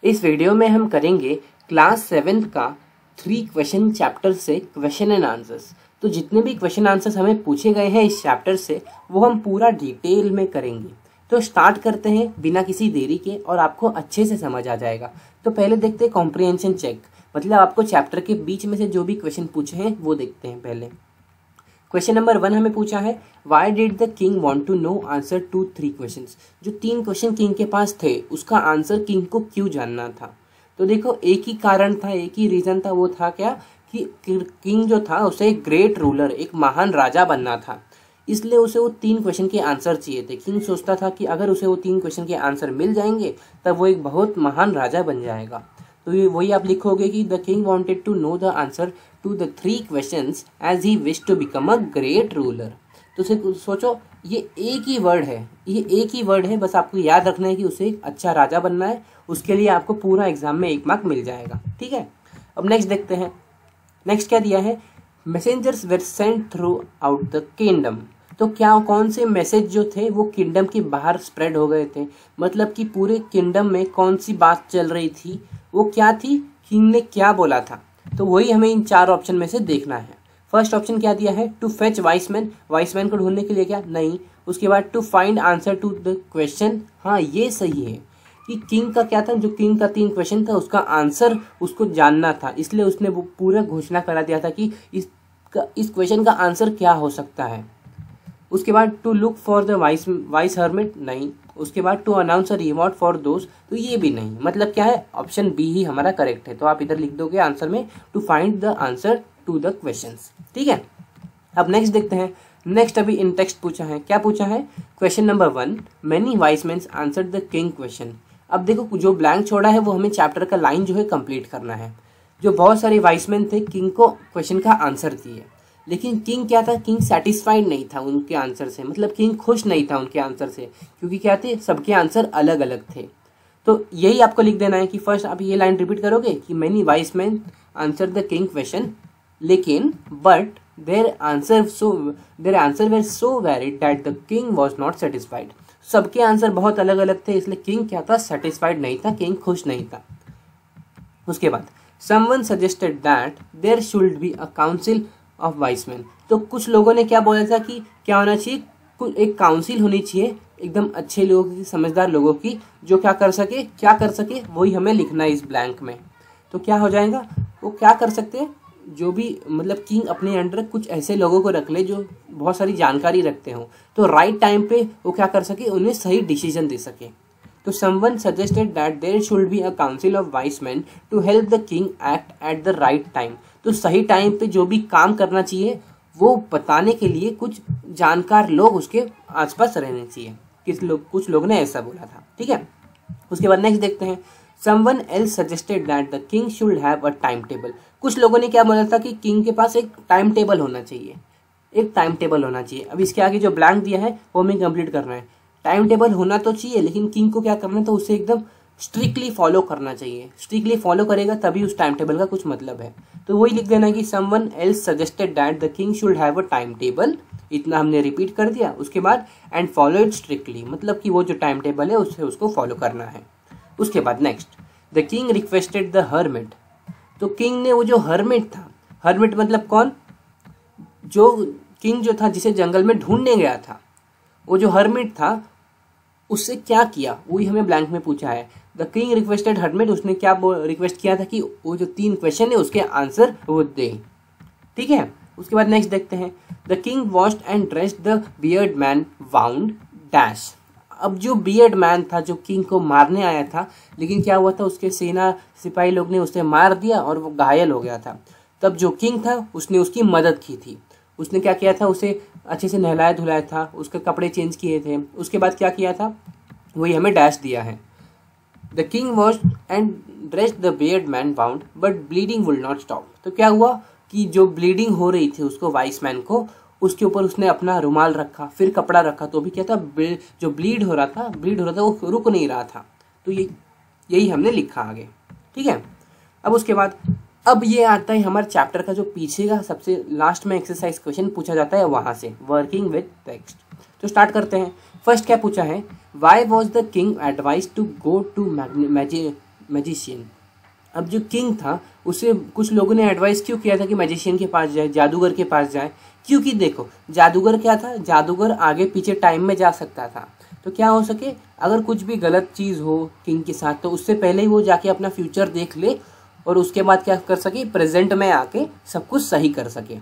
इस वीडियो में हम करेंगे क्लास 7th का 3 क्वेश्चन चैप्टर से क्वेश्चन एंड आंसर्स। तो जितने भी क्वेश्चन आंसर्स हमें पूछे गए हैं इस चैप्टर से वो हम पूरा डिटेल में करेंगे। तो स्टार्ट करते हैं बिना किसी देरी के और आपको अच्छे से समझ आ जाएगा। तो पहले देखते हैं कॉम्प्रिहेंशन चेक, मतलब आपको चैप्टर के बीच में से जो भी क्वेश्चन पूछे हैं वो देखते हैं। पहले क्वेश्चन नंबर 1 हमें पूछा है why did the king want to know answer to 3 question. जो 3 क्वेश्चन किंग के पास थे उसका आंसर किंग को क्यों जानना था। तो देखो एक ही कारण था, एक ही रीजन था, वो था क्या कि किंग जो था उसे एक ग्रेट रूलर, एक महान राजा बनना था, इसलिए उसे वो 3 क्वेश्चन के आंसर चाहिए थे। किंग सोचता था कि अगर उसे वो 3 क्वेश्चन के आंसर मिल जाएंगे तब वो एक बहुत महान राजा बन जाएगा। तो ये वही आप लिखोगे कि the king wanted to know the answer to the 3 questions as he wish to become a great ruler. तो सोचो ये एक ही वर्ड है, ये एक ही वर्ड है, बस आपको याद रखना है कि उसे एक अच्छा राजा बनना है। उसके लिए आपको पूरा एग्जाम में 1 मार्क मिल जाएगा। ठीक है, अब नेक्स्ट देखते हैं। नेक्स्ट क्या दिया है, messengers were sent through out the kingdom. तो क्या कौन से मैसेज जो थे वो किंगडम के बाहर स्प्रेड हो गए थे, मतलब कि पूरे किंगडम में कौन सी बात चल रही थी, वो क्या थी, किंग ने क्या बोला था। तो वही हमें इन 4 ऑप्शन में से देखना है। फर्स्ट ऑप्शन क्या दिया है, टू फेच वाइसमैन, वाइसमैन को ढूंढने के लिए क्या, नहीं। उसके बाद to find answer to the question, हाँ ये सही है कि किंग का क्या था, जो किंग का 3 क्वेश्चन था उसका आंसर उसको जानना था, इसलिए उसने वो पूरा घोषणा करा दिया था कि इस क्वेश्चन का आंसर क्या हो सकता है। उसके बाद to look for the wise hermit, नहीं। उसके बाद to announce a reward for दोस्त, तो ये भी नहीं। मतलब क्या है, ऑप्शन बी ही हमारा करेक्ट है। तो आप इधर लिख दोगे आंसर में to find the answer to the questions. ठीक है, अब नेक्स्ट देखते हैं। नेक्स्ट अभी इन टेक्स्ट पूछा है, क्या पूछा है, question number 1 many vice main answered the king question. अब देखो जो ब्लैंक छोड़ा है वो हमें चैप्टर का लाइन जो है कंप्लीट करना है। जो बहुत सारे वाइसमैन थे किंग को क्वेश्चन का आंसर दिए, लेकिन किंग क्या था, किंग सेटिस्फाइड नहीं था उनके आंसर से, मतलब किंग खुश नहीं था उनके आंसर से, क्योंकि क्या थे, सबके आंसर अलग अलग थे। तो यही आपको लिख देना है कि फर्स्ट आप ये लाइन रिपीट करोगे कि many wise men answer the king question, लेकिन but there answer were so varied that the king was not satisfied. सबके आंसर बहुत अलग अलग थे, इसलिए किंग क्या था, सेटिस्फाइड नहीं था, किंग खुश नहीं था। उसके बाद someone suggested that there should be a council of wise men. तो कुछ लोगों ने क्या बोला था कि क्या होना चाहिए, एक काउंसिल होनी चाहिए एकदम अच्छे लोगों की, समझदार लोगों की, जो क्या कर सके वही हमें लिखना है इस ब्लैंक में। तो क्या हो जाएगा, वो क्या कर सकते हैं, जो भी मतलब किंग अपने अंडर कुछ ऐसे लोगों को रख ले जो बहुत सारी जानकारी रखते हो, तो राइट टाइम पे वो क्या कर सके, उन्हें सही डिसीजन दे सके। तो someone suggested that there should be a council of wise men to help the king act at the right time. तो सही टाइम पे जो भी काम करना चाहिए वो बताने के लिए कुछ जानकार लोग उसके आसपास रहने चाहिए। कुछ लोग ने ऐसा बोला था। ठीक है, उसके बाद नेक्स्ट देखते हैं। Someone else suggested that the king should have a time table. कुछ लोगों ने क्या बोला था कि किंग के पास एक टाइम टेबल होना चाहिए, एक टाइम टेबल होना चाहिए। अब इसके आगे जो ब्लैंक दिया है वो हमें कंप्लीट करना है। टाइम टेबल होना तो चाहिए, लेकिन किंग को क्या करना है, तो उसे एकदम स्ट्रिक्टली फॉलो करना चाहिए। स्ट्रिक्टली फॉलो करेगा तभी उस टाइम टेबल का कुछ मतलब है। तो वही लिख देना कि someone else suggested that the king should have a time table, इतना हमने रिपीट कर दिया। उसके बाद एंड फॉलो इट स्ट्रिक्टली, मतलब कि वो जो टाइम टेबल है उसको फॉलो करना है। उसके बाद next, the king requested the hermit. तो किंग ने वो जो हर्मिट था, हर्मिट मतलब कौन, जो किंग जो था जिसे जंगल में ढूंढने गया था, वो जो हर्मिट था उससे क्या किया, वही हमें ब्लैंक में पूछा है। द किंग रिक्वेस्टेड हर्मिट, उसने क्या रिक्वेस्ट किया था कि वो जो 3 क्वेश्चन है उसके आंसर वो दे। ठीक है, उसके बाद नेक्स्ट देखते हैं। The king washed and dressed the beard man wound dash. अब जो बियर्ड मैन था जो किंग को मारने आया था, लेकिन क्या हुआ था, उसके सेना सिपाही लोग ने उसे मार दिया और वो घायल हो गया था। तब जो किंग था उसने उसकी मदद की थी। उसने क्या किया था, उसे अच्छे से नहलाया धुलाया था, उसके कपड़े चेंज किए थे। उसके बाद क्या किया था, वही हमें डैश दिया है। The king washed and dressed the beard man wound but bleeding would not stop. तो क्या हुआ कि जो ब्लीडिंग हो रही थी उसको, वाइस मैन को, उसके ऊपर उसने अपना रुमाल रखा, फिर कपड़ा रखा, तो भी क्या था, जो ब्लीड हो रहा था वो रुक नहीं रहा था। तो यही हमने लिखा आगे। ठीक है, अब उसके बाद अब ये आता है हमारे चैप्टर का जो पीछे का सबसे लास्ट में एक्सरसाइज क्वेश्चन पूछा जाता है, वहां से वर्किंग विद टेक्स्ट। तो स्टार्ट करते हैं। फर्स्ट क्या पूछा है, why was the king advise to go to magician. अब जो किंग था उसे कुछ लोगों ने एडवाइस क्यों किया था कि मैजिशियन के पास जाए, जादूगर के पास जाए, क्योंकि देखो जादूगर क्या था, जादूगर आगे पीछे टाइम में जा सकता था। तो क्या हो सके, अगर कुछ भी गलत चीज़ हो किंग के साथ तो उससे पहले ही वो जाके अपना फ्यूचर देख ले और उसके बाद क्या कर सके, प्रेजेंट में आके सब कुछ सही कर सके।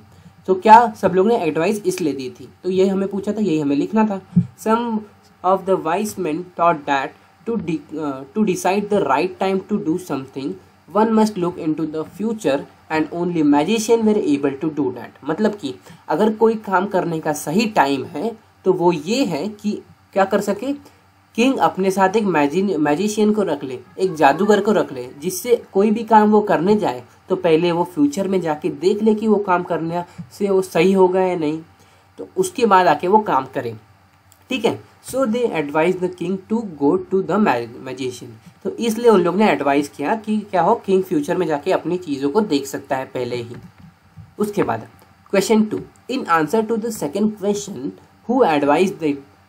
तो क्या सब लोग ने एडवाइस इसलिए दी थी, तो ये हमें पूछा था, यही हमें लिखना था। Some of the wise men thought that to decide the right time to do something one must look into the future and only magician were able to do that. मतलब कि अगर कोई काम करने का सही टाइम है तो वो ये है कि क्या कर सके, किंग अपने साथ एक मैजिशियन को रख ले, एक जादूगर को रख ले, जिससे कोई भी काम वो करने जाए तो पहले वो फ्यूचर में जाके देख ले कि वो काम करने से वो सही होगा या नहीं, तो उसके बाद आके वो काम करे। ठीक है, so they advise the king to go to the magician. तो इसलिए उन लोग ने एडवाइस किया कि क्या हो, किंग फ्यूचर में जाके अपनी चीज़ों को देख सकता है पहले ही। उसके बाद question 2, in answer to the second question who advise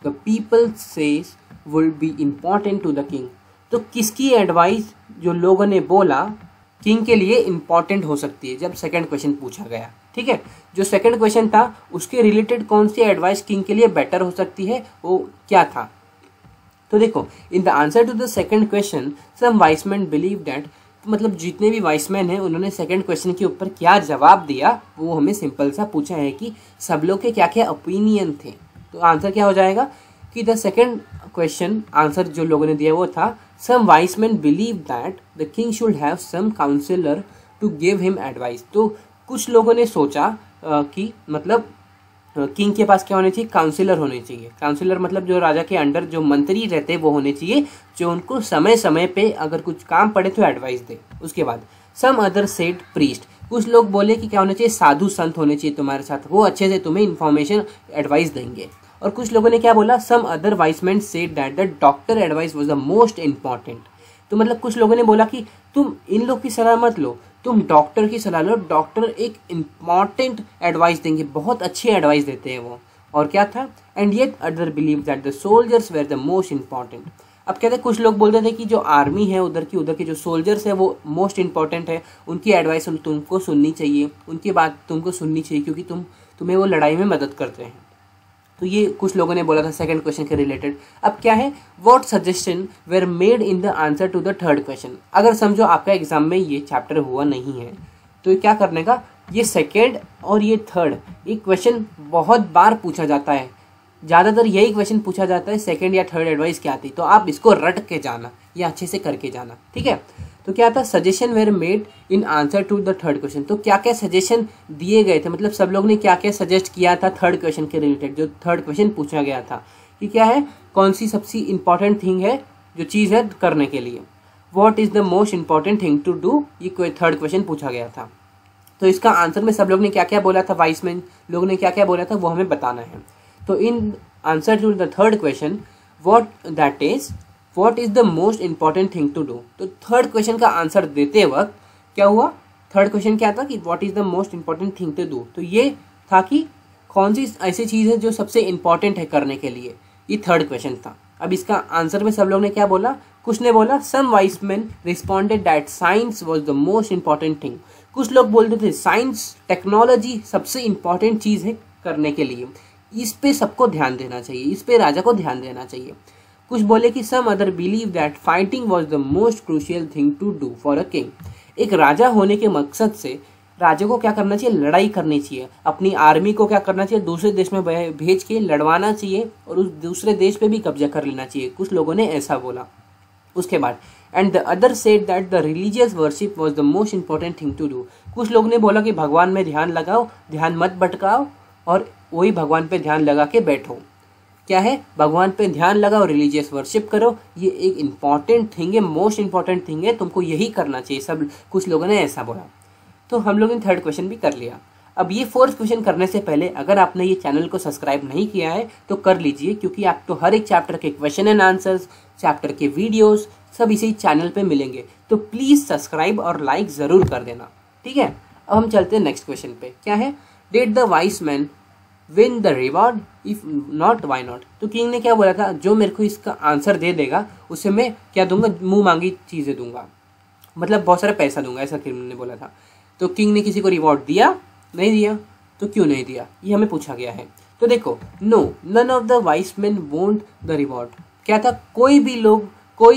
the people says would be important to the king. तो किसकी एडवाइस जो लोगों ने बोला किंग के लिए इम्पॉर्टेंट हो सकती है जब सेकंड क्वेश्चन पूछा गया। ठीक है, जो सेकंड क्वेश्चन था उसके रिलेटेड कौन सी एडवाइस किंग के लिए बेटर हो सकती है, वो क्या था। तो देखो, in the answer to the second question some wise men believe that, मतलब जितने भी वाइसमैन हैं उन्होंने सेकंड क्वेश्चन के ऊपर क्या जवाब दिया वो हमें सिंपल सा पूछा है कि सब लोग के क्या क्या ओपिनियन थे। तो आंसर क्या हो जाएगा कि द सेकंड क्वेश्चन आंसर जो लोगों ने दिया वो था, some wise men believe that the king should have some counsellor to give him advice. तो कुछ लोगों ने सोचा कि मतलब किंग के पास क्या होने चाहिए, काउंसिलर होने चाहिए। काउंसिलर मतलब जो राजा के अंडर जो मंत्री रहते हैं वो होने चाहिए, जो उनको समय समय पे अगर कुछ काम पड़े तो एडवाइस दे। उसके बाद सम अदर सेड प्रीस्ट, कुछ लोग बोले कि क्या होना चाहिए, साधु संत होने चाहिए तुम्हारे साथ, वो अच्छे से तुम्हें इन्फॉर्मेशन एडवाइस देंगे। और कुछ लोगों ने क्या बोला, some other wise men said that the doctor advice was the most important. तो मतलब कुछ लोगों ने बोला कि तुम इन लोग की सलाह मत लो, तुम डॉक्टर की सलाह लो, डॉक्टर एक इम्पॉर्टेंट एडवाइस देंगे, बहुत अच्छी एडवाइस देते हैं वो। और क्या था, and yet other believe that the soldiers were the most important. अब कहते हैं कुछ लोग बोलते थे कि जो आर्मी है उधर के जो सोल्जर्स है वो मोस्ट इंपॉर्टेंट है, उनकी एडवाइस तुमको सुननी चाहिए, उनकी बात तुमको सुननी चाहिए क्योंकि तुम्हें वो लड़ाई में मदद करते हैं। तो ये कुछ लोगों ने बोला था सेकंड क्वेश्चन के रिलेटेड। अब क्या है, what suggestion were made in the answer to the third question. अगर समझो आपका एग्जाम में ये चैप्टर हुआ नहीं है तो क्या करने का, ये सेकेंड और ये थर्ड, ये क्वेश्चन बहुत बार पूछा जाता है, ज़्यादातर यही क्वेश्चन पूछा जाता है, सेकंड या थर्ड एडवाइस क्या थी। तो आप इसको रट के जाना या अच्छे से करके जाना। ठीक है, तो क्या था, suggestion were made in answer to the third question. तो क्या क्या सजेशन दिए गए थे, मतलब सब लोग ने क्या क्या सजेस्ट किया था थर्ड क्वेश्चन के रिलेटेड, जो थर्ड क्वेश्चन पूछा गया था कि क्या है, कौन सी सबसे इंपॉर्टेंट थिंग है जो चीज़ है करने के लिए। What is the most important thing to do, ये थर्ड क्वेश्चन पूछा गया था। तो इसका आंसर में सब लोग ने क्या क्या बोला था, वाइसमैन लोग ने क्या क्या बोला था वो हमें बताना है। तो in answer to the third question what is the most important thing to do. तो थर्ड क्वेश्चन का आंसर देते वक्त क्या हुआ, थर्ड क्वेश्चन क्या था कि what is the most important thing to do. तो ये था कि कौन सी ऐसी चीज़ है जो सबसे इंपॉर्टेंट है करने के लिए, ये थर्ड क्वेश्चन था। अब इसका आंसर में सब लोग ने क्या बोला, कुछ ने बोला some wise men responded that science was the most important thing. कुछ लोग बोलते थे साइंस टेक्नोलॉजी सबसे इंपॉर्टेंट चीज़ है करने के लिए, इस पे सबको ध्यान देना चाहिए, इस पे राजा को ध्यान देना चाहिए। कुछ बोले कि some other believe that fighting was the most crucial thing to do for a king. एक राजा होने के मकसद से राजा को क्या करना चाहिए, लड़ाई करनी चाहिए, अपनी आर्मी को क्या करना चाहिए, दूसरे देश में भेज के लड़वाना चाहिए और उस दूसरे देश पे भी कब्जा कर लेना चाहिए। कुछ लोगों ने ऐसा बोला। उसके बाद and the other said that the religious worship was the most important thing to do. कुछ लोग ने बोला कि भगवान में ध्यान लगाओ, ध्यान मत भटकाओ और वही भगवान पे ध्यान लगा के बैठो। क्या है, भगवान पे ध्यान लगाओ, रिलीजियस वर्शिप करो, ये एक इंपॉर्टेंट थिंग है, मोस्ट इंपॉर्टेंट थिंग है, तुमको यही करना चाहिए। सब कुछ लोगों ने ऐसा बोला। तो हम लोगों ने थर्ड क्वेश्चन भी कर लिया। अब ये फोर्थ क्वेश्चन करने से पहले अगर आपने ये चैनल को सब्सक्राइब नहीं किया है तो कर लीजिए, क्योंकि आपको हर एक चैप्टर के क्वेश्चन एंड आंसर्स, चैप्टर के वीडियोस सब इसी चैनल पे मिलेंगे। तो प्लीज़ सब्सक्राइब और लाइक ज़रूर कर देना। ठीक है, अब हम चलते हैं नेक्स्ट क्वेश्चन पे। क्या है, did the wise man win the reward, if not why not. तो किंग ने क्या बोला था, जो मेरे को इसका आंसर दे देगा उसे मैं क्या दूंगा, मुंह मांगी चीज़ें दूंगा। मतलब बहुत सारा पैसा दूंगा, ऐसा किंग ने बोला था। तो किंग ने किसी को रिवॉर्ड दिया? नहीं दिया। तो क्यों नहीं दिया, ये हमें पूछा गया है। तो देखो, no none of the wise men won't the reward. क्या था, कोई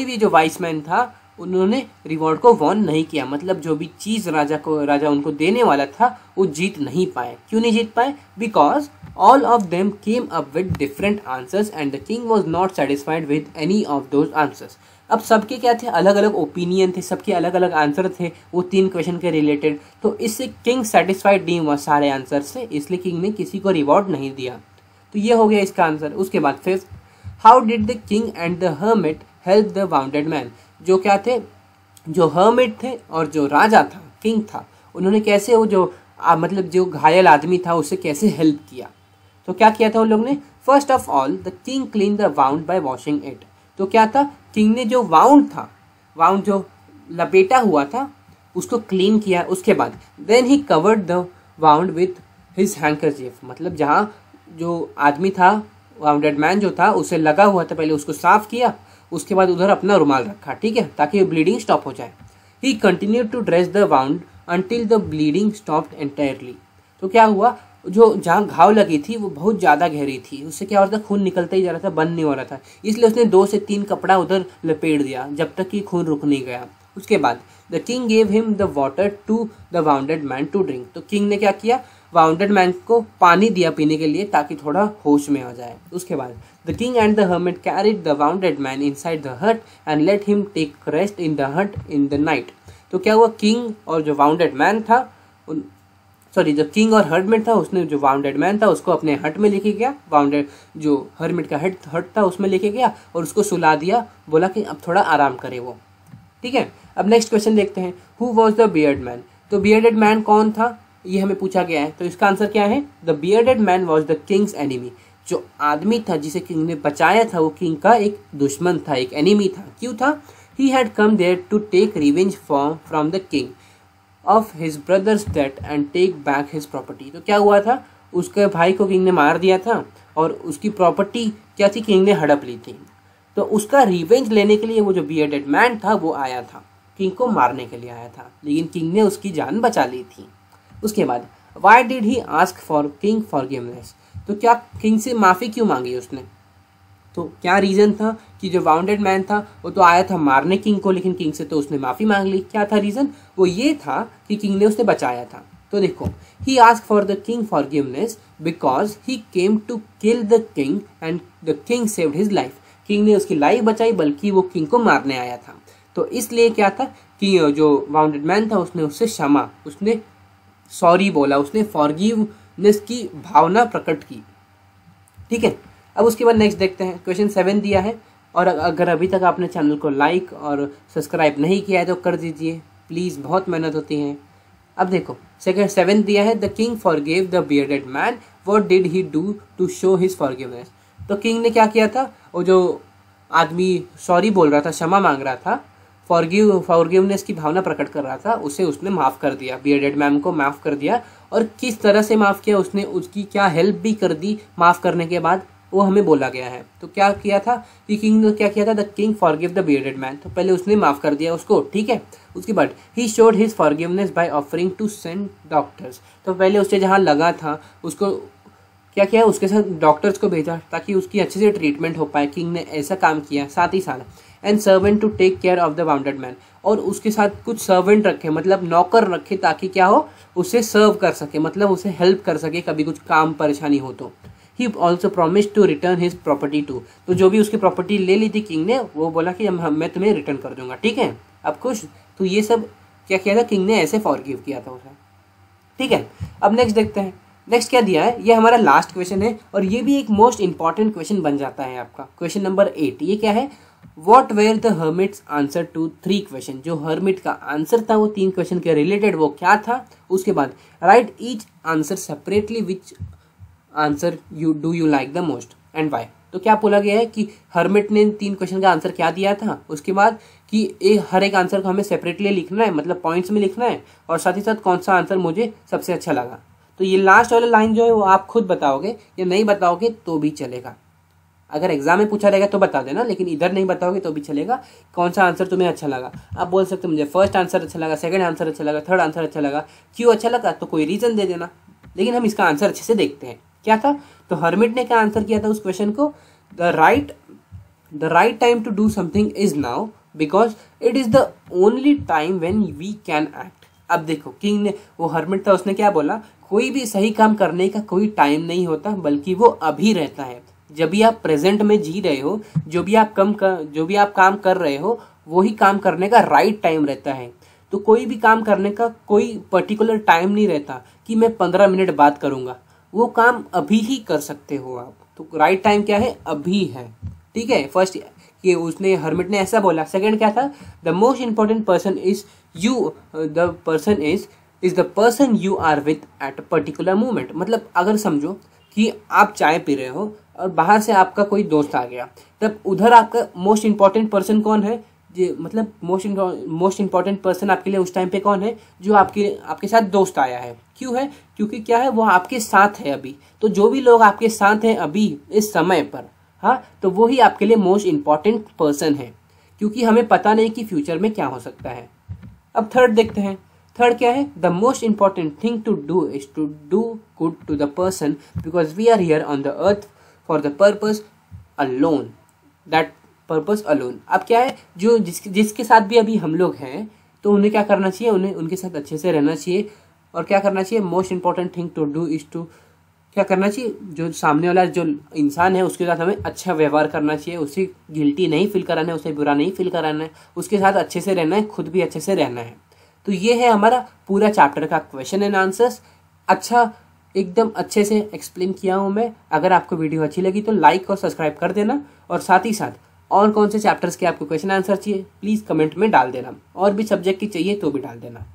भी जो वाइस मैन था उन्होंने रिवॉर्ड को वॉन नहीं किया, मतलब जो भी चीज राजा उनको देने वाला था वो जीत नहीं पाए। क्यों नहीं जीत पाए? Because all of them came up with different answers and the king was not satisfied with any of those answers. अब सबके क्या थे, अलग अलग ओपिनियन थे, सबके अलग अलग आंसर थे वो 3 क्वेश्चन के रिलेटेड। तो इससे किंग सेटिस्फाइड नहीं हुआ सारे आंसर से, इसलिए किंग ने किसी को रिवॉर्ड नहीं दिया। तो ये हो गया इसका आंसर। उसके बाद fifth, how did the king and the hermit help the wounded man. जो क्या थे, जो हर्मिट थे और जो राजा था, किंग था, उन्होंने कैसे वो जो मतलब जो घायल आदमी था उसे कैसे हेल्प किया। तो क्या किया था उन लोग ने? First of all the king clean the wound bye washing it. तो क्या था, किंग ने जो वाउंड था, वाउंड जो लपेटा हुआ था उसको क्लीन किया। उसके बाद then he covered the wound with his handkerchief, मतलब जहाँ जो आदमी था, वाउंडेड मैन जो था, उसे लगा हुआ था, पहले उसको साफ किया, उसके बाद उधर अपना रुमाल रखा, ठीक है, ताकि ब्लीडिंग स्टॉप हो जाए। He continued to dress the wound until the bleeding stopped entirely. तो क्या हुआ, जो जहाँ घाव लगी थी वो बहुत ज़्यादा गहरी थी, उससे क्या हो रहा था, खून निकलता ही जा रहा था, बंद नहीं हो रहा था, इसलिए उसने 2 से 3 कपड़ा उधर लपेट दिया जब तक कि खून रुक नहीं गया। उसके बाद the king gave him the water to the wounded man to drink. तो किंग ने क्या किया, वाउंडेड मैन को पानी दिया पीने के लिए ताकि थोड़ा होश में आ जाए। उसके बाद the king and the hermit carried the wounded man inside the hut and let him take rest in the hut in the night. तो क्या हुआ, किंग और जो वाउंडेड मैन था, जो किंग और हर्मिट था, उसने जो वाउंडेड मैन था उसको अपने हट में लेके गया, वाउंडेड जो हर्मिट का हट था उसमें लेके गया और उसको सुला दिया, बोला कि अब थोड़ा आराम करे वो, ठीक है। अब नेक्स्ट क्वेश्चन देखते हैं, who was the beard man. तो बियर्डेड मैन कौन था, ये हमें पूछा गया है। तो इसका आंसर क्या है, the bearded man was the Kings enemy. जो आदमी था जिसे किंग ने बचाया था वो किंग का एक दुश्मन था, एक एनिमी था। क्यों था, he had come there to take revenge from the king of his brother's death and take back his property. तो क्या हुआ था, उसके भाई को किंग ने मार दिया था और उसकी प्रॉपर्टी क्या थी, किंग ने हड़प ली थी। तो उसका रिवेंज लेने के लिए वो जो बियर्डेड मैन था वो आया था, किंग को मारने के लिए आया था, लेकिन किंग ने उसकी जान बचा ली थी। उसके बाद why did he ask for king forgiveness. तो क्या किंग से माफ़ी क्यों मांगी उसने, तो क्या रीज़न था कि जो वाउंडेड मैन था वो तो आया था मारने किंग को, लेकिन किंग से तो उसने माफ़ी मांग ली। क्या था रीज़न, वो ये था कि किंग ने उसे बचाया था। तो देखो, he ask for the king forgiveness because he came to kill the king and the king saved his life. King ने उसकी लाइफ बचाई, बल्कि वो किंग को मारने आया था। तो इसलिए क्या था कि जो वाउंडेड मैन था उसने उससे क्षमा, उसने सॉरी बोला, उसने फॉरगिवनेस की भावना प्रकट की, ठीक है। अब उसके बाद नेक्स्ट देखते हैं, क्वेश्चन 7 दिया है, और अगर अभी तक आपने चैनल को लाइक और सब्सक्राइब नहीं किया है तो कर दीजिए प्लीज़, बहुत मेहनत होती है। अब देखो, सेकंड 7 दिया है, the king forgive the bearded man, what did he do to show his forgiveness. तो किंग ने क्या किया था, वो जो आदमी सॉरी बोल रहा था, क्षमा मांग रहा था, फॉरगिवनेस की भावना प्रकट कर रहा था, उसे उसने माफ़ कर दिया, बियर्डेड मैन को माफ़ कर दिया। और किस तरह से माफ़ किया, उसने उसकी क्या हेल्प भी कर दी माफ़ करने के बाद, वो हमें बोला गया है। तो क्या किया था कि किंग ने क्या किया था, the king forgive the bearded man. तो पहले उसने माफ़ कर दिया उसको, ठीक है। उसके बाद he showed his forgiveness by offering to send doctors. तो पहले उससे जहाँ लगा था उसको क्या किया, उसके साथ डॉक्टर्स को भेजा ताकि उसकी अच्छे से ट्रीटमेंट हो पाए, किंग ने ऐसा काम किया। साथ ही साथ and servant to take care of the wounded man, और उसके साथ कुछ सर्वेंट रखे, मतलब नौकर रखे, ताकि क्या हो, उसे सर्व कर सके, मतलब उसे हेल्प कर सके कभी कुछ काम परेशानी हो तो। He also promise to return his property to. तो जो भी उसकी प्रॉपर्टी ले ली थी किंग ने, वो बोला कि मैं तुम्हें रिटर्न कर दूंगा, ठीक है। अब खुश, तो ये सब क्या किया था, किंग ने ऐसे फॉरगिव किया था उसे, ठीक है। अब नेक्स्ट देखते हैं, नेक्स्ट क्या दिया है, ये हमारा लास्ट क्वेश्चन है और ये भी एक मोस्ट इंपॉर्टेंट क्वेश्चन बन जाता है आपका, क्वेश्चन नंबर 8। ये क्या है, what were the hermit's answer to 3 question. जो हर्मिट का आंसर था वो 3 क्वेश्चन के रिलेटेड वो क्या था। उसके बाद write each answer separately which answer do you like the most and why. तो क्या बोला गया है कि हर्मिट ने 3 क्वेश्चन का आंसर क्या दिया था, उसके बाद कि हर एक आंसर को हमें सेपरेटली लिखना है, मतलब पॉइंट्स में लिखना है, और साथ ही साथ कौन सा आंसर मुझे सबसे अच्छा लगा। तो ये लास्ट वाला लाइन जो है वो आप खुद बताओगे या नहीं बताओगे तो भी चलेगा, अगर एग्जाम में पूछा रहेगा तो बता देना, लेकिन इधर नहीं बताओगे तो भी चलेगा। कौन सा आंसर तुम्हें अच्छा लगा, आप बोल सकते हो मुझे फर्स्ट आंसर अच्छा लगा, सेकंड आंसर अच्छा लगा, थर्ड आंसर अच्छा लगा। क्यों अच्छा लगा तो कोई रीजन दे देना, लेकिन हम इसका आंसर अच्छे से देखते हैं। क्या था, तो हर्मिट ने क्या आंसर किया था उस क्वेश्चन को, the right time to do something is now because it is the only time when we can act. अब देखो किंग ने, वो हर्मिट था, उसने क्या बोला, कोई भी सही काम करने का कोई टाइम नहीं होता, बल्कि वो अभी रहता है। जब भी आप प्रेजेंट में जी रहे हो, जो भी आप काम कर रहे हो, वही काम करने का राइट टाइम रहता है। तो कोई भी काम करने का कोई पर्टिकुलर टाइम नहीं रहता कि मैं 15 मिनट बाद करूंगा, वो काम अभी ही कर सकते हो आप। तो राइट टाइम क्या है, अभी है। ठीक है, फर्स्ट ये उसने हर्मिट ने ऐसा बोला। सेकंड क्या था, the most important person is you, the person you are with at a particular moment. मतलब अगर समझो कि आप चाय पी रहे हो और बाहर से आपका कोई दोस्त आ गया, तब उधर आपका मोस्ट इंपॉर्टेंट पर्सन कौन है, मतलब मोस्ट इंपॉर्टेंट पर्सन आपके लिए उस टाइम पे कौन है, जो आपके साथ दोस्त आया है। क्यों है, क्योंकि क्या है, वो आपके साथ है अभी। तो जो भी लोग आपके साथ हैं अभी इस समय पर, हाँ, तो वो ही आपके लिए मोस्ट इंपॉर्टेंट पर्सन है, क्योंकि हमें पता नहीं कि फ्यूचर में क्या हो सकता है। अब थर्ड देखते हैं। थर्ड क्या है, the most important thing to do is to do good to the person because we are here on the earth for the purpose alone, that purpose alone. अब क्या है, जो जिसके साथ भी अभी हम लोग हैं, तो उन्हें क्या करना चाहिए, उन्हें उनके साथ अच्छे से रहना चाहिए। और क्या करना चाहिए, most important thing to do is to, क्या करना चाहिए, जो सामने वाला जो इंसान है उसके साथ हमें अच्छा व्यवहार करना चाहिए, उसे गिल्टी नहीं फील कराना है, उसे बुरा नहीं फील कराना है, उसके साथ अच्छे से रहना है, खुद भी अच्छे से रहना है। तो ये है हमारा पूरा चैप्टर का क्वेश्चन एंड आंसर्स। अच्छा, एकदम अच्छे से एक्सप्लेन किया हूँ मैं। अगर आपको वीडियो अच्छी लगी तो लाइक और सब्सक्राइब कर देना, और साथ ही साथ और कौन से चैप्टर्स के आपको क्वेश्चन आंसर चाहिए प्लीज़ कमेंट में डाल देना, और भी सब्जेक्ट की चाहिए तो भी डाल देना।